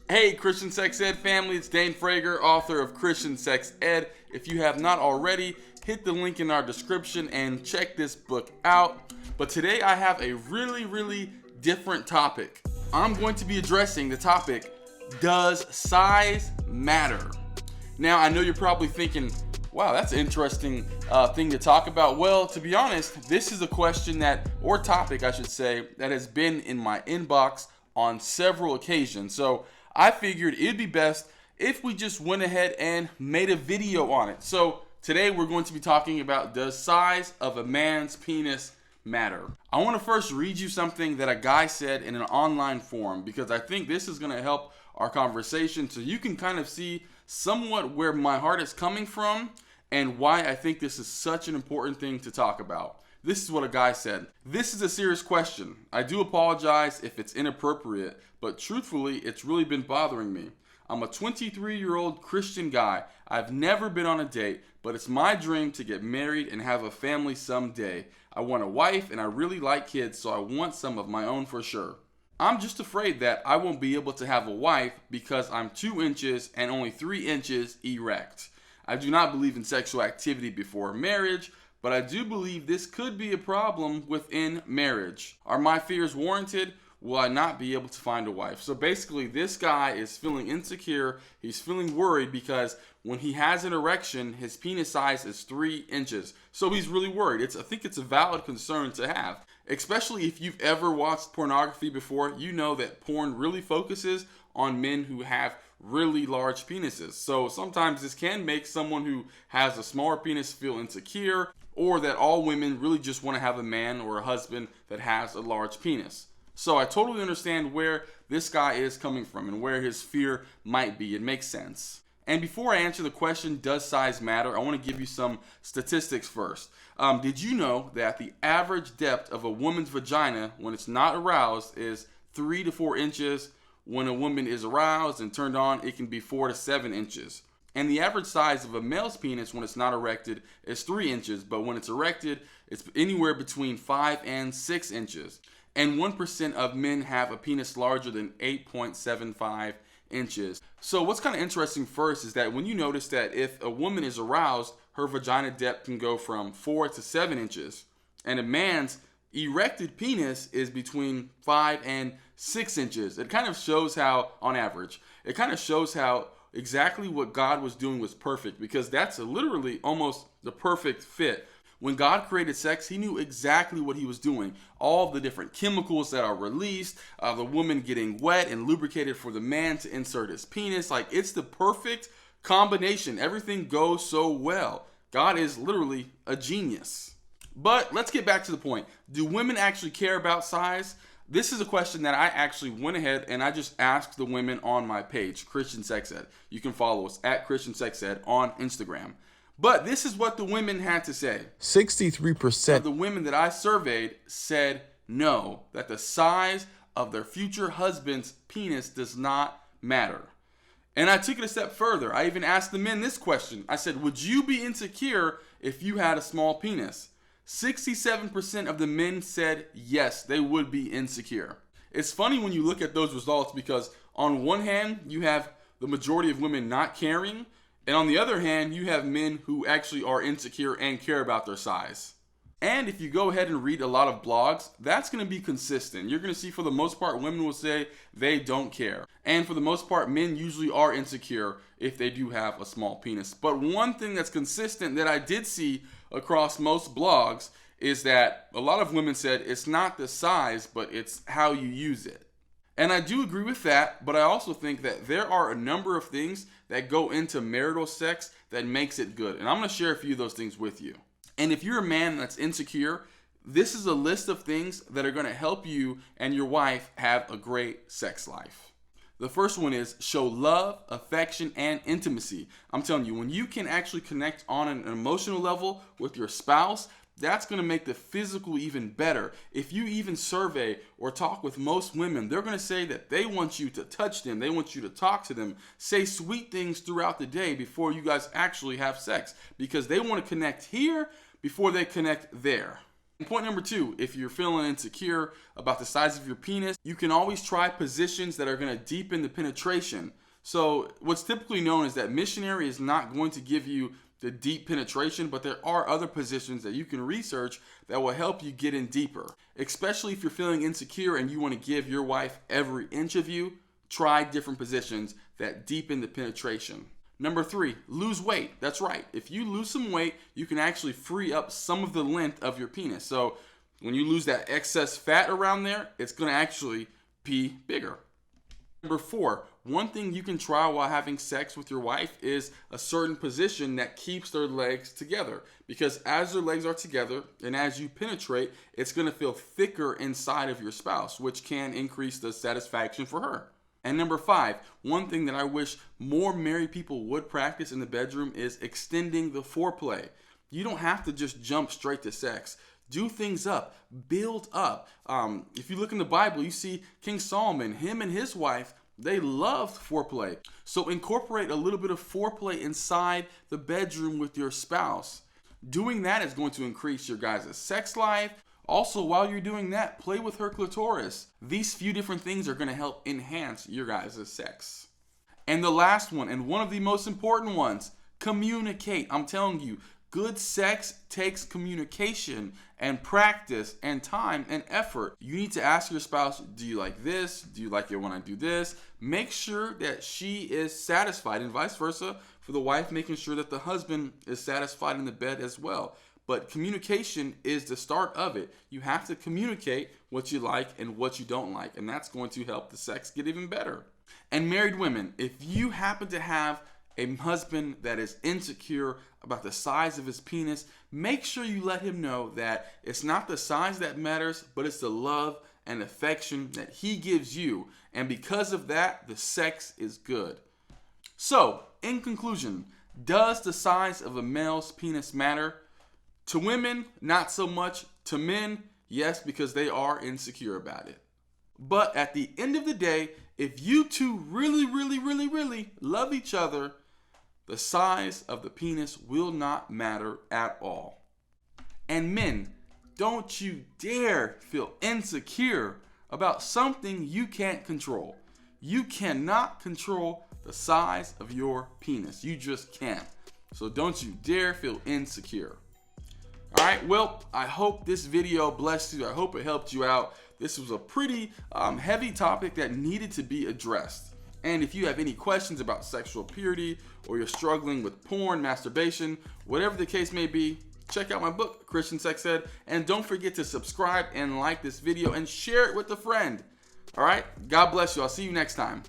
Hey, Christian Sex Ed family, it's Dane Frager, author of Christian Sex Ed. If you have not already, hit the link in our description and check this book out. But today I have a really different topic. I'm going to be addressing the topic, does size matter? Now, I know you're probably thinking, wow, that's an interesting thing to talk about. Well, to be honest, this is a question or topic I should say, that has been in my inbox on several occasions. So I figured it'd be best if we just went ahead and made a video on it. So today we're going to be talking about, does size of a man's penis matter? I want to first read you something that a guy said in an online forum, because I think this is going to help our conversation so you can kind of see somewhat where my heart is coming from and why I think this is such an important thing to talk about. This is what a guy said. This is a serious question. I do apologize if it's inappropriate, but truthfully, it's really been bothering me. I'm a 23-year-old Christian guy. I've never been on a date, but it's my dream to get married and have a family someday. I want a wife and I really like kids, so I want some of my own for sure. I'm just afraid that I won't be able to have a wife because I'm 2 inches and only 3 inches erect. I do not believe in sexual activity before marriage, but I do believe this could be a problem within marriage. Are my fears warranted? Will I not be able to find a wife? So basically, this guy is feeling insecure. He's feeling worried because when he has an erection, his penis size is 3 inches. So he's really worried. I think it's a valid concern to have. Especially if you've ever watched pornography before, you know that porn really focuses on men who have really large penises. So sometimes this can make someone who has a smaller penis feel insecure, or that all women really just want to have a man or a husband that has a large penis. So I totally understand where this guy is coming from and where his fear might be. It makes sense. And before I answer the question, does size matter, I want to give you some statistics first. Did you know that the average depth of a woman's vagina when it's not aroused is 3 to 4 inches? When a woman is aroused and turned on, it can be 4 to 7 inches. And the average size of a male's penis when it's not erected is 3 inches, but when it's erected, it's anywhere between 5 and 6 inches. And 1% of men have a penis larger than 8.75 inches. So what's kind of interesting first is that when you notice that if a woman is aroused, her vagina depth can go from 4 to 7 inches. And a man's erected penis is between 5 and 6 inches. It kind of shows how, on average, exactly what God was doing was perfect, because that's literally almost the perfect fit. When God created sex, he knew exactly what he was doing. All the different chemicals that are released, the woman getting wet and lubricated for the man to insert his penis. Like, it's the perfect combination. Everything goes so well. God is literally a genius. But let's get back to the point. Do women actually care about size? This is a question that I actually went ahead and I just asked the women on my page, Christian Sex Ed. You can follow us at Christian Sex Ed on Instagram. But this is what the women had to say. 63% of the women that I surveyed said no, that the size of their future husband's penis does not matter. And I took it a step further. I even asked the men this question. I said, would you be insecure if you had a small penis? 67% of the men said yes, they would be insecure. It's funny when you look at those results, because on one hand, you have the majority of women not caring, and on the other hand, you have men who actually are insecure and care about their size. And if you go ahead and read a lot of blogs, that's going to be consistent. You're going to see, for the most part, women will say they don't care. And for the most part, men usually are insecure if they do have a small penis. But one thing that's consistent that I did see across most blogs is that a lot of women said it's not the size, but it's how you use it. And I do agree with that, but I also think that there are a number of things that go into marital sex that makes it good. And I'm going to share a few of those things with you. And if you're a man that's insecure, this is a list of things that are going to help you and your wife have a great sex life. The first one is show love, affection, and intimacy. I'm telling you, when you can actually connect on an emotional level with your spouse, that's going to make the physical even better. If you even survey or talk with most women, they're going to say that they want you to touch them. They want you to talk to them, say sweet things throughout the day before you guys actually have sex, because they want to connect here before they connect there. Point number 2, if you're feeling insecure about the size of your penis, you can always try positions that are going to deepen the penetration. So what's typically known is that missionary is not going to give you the deep penetration, but there are other positions that you can research that will help you get in deeper. Especially if you're feeling insecure and you want to give your wife every inch of you, try different positions that deepen the penetration. Number 3, lose weight. That's right. If you lose some weight, you can actually free up some of the length of your penis. So when you lose that excess fat around there, it's going to actually be bigger. Number 4, one thing you can try while having sex with your wife is a certain position that keeps their legs together. Because as their legs are together and as you penetrate, it's going to feel thicker inside of your spouse, which can increase the satisfaction for her. And number 5, one thing that I wish more married people would practice in the bedroom is extending the foreplay. You don't have to just jump straight to sex. Do things up, build up. If you look in the Bible, you see King Solomon, him and his wife, they loved foreplay. So incorporate a little bit of foreplay inside the bedroom with your spouse. Doing that is going to increase your guys' sex life. Also, while you're doing that, play with her clitoris. These few different things are going to help enhance your guys' sex. And the last one, and one of the most important ones, communicate. I'm telling you, good sex takes communication and practice and time and effort. You need to ask your spouse, do you like this? Do you like it when I do this? Make sure that she is satisfied, and vice versa for the wife, making sure that the husband is satisfied in the bed as well. But communication is the start of it. You have to communicate what you like and what you don't like, and that's going to help the sex get even better. And married women, if you happen to have a husband that is insecure about the size of his penis, make sure you let him know that it's not the size that matters, but it's the love and affection that he gives you. And because of that, the sex is good. So, in conclusion, does the size of a male's penis matter? To women, not so much. To men, yes, because they are insecure about it. But at the end of the day, if you two really, really, really, really love each other, the size of the penis will not matter at all. And men, don't you dare feel insecure about something you can't control. You cannot control the size of your penis. You just can't. So don't you dare feel insecure. All right, well, I hope this video blessed you. I hope it helped you out. This was a pretty heavy topic that needed to be addressed. And if you have any questions about sexual purity, or you're struggling with porn, masturbation, whatever the case may be, check out my book, Christian Sex Ed. And don't forget to subscribe and like this video and share it with a friend. All right, God bless you. I'll see you next time.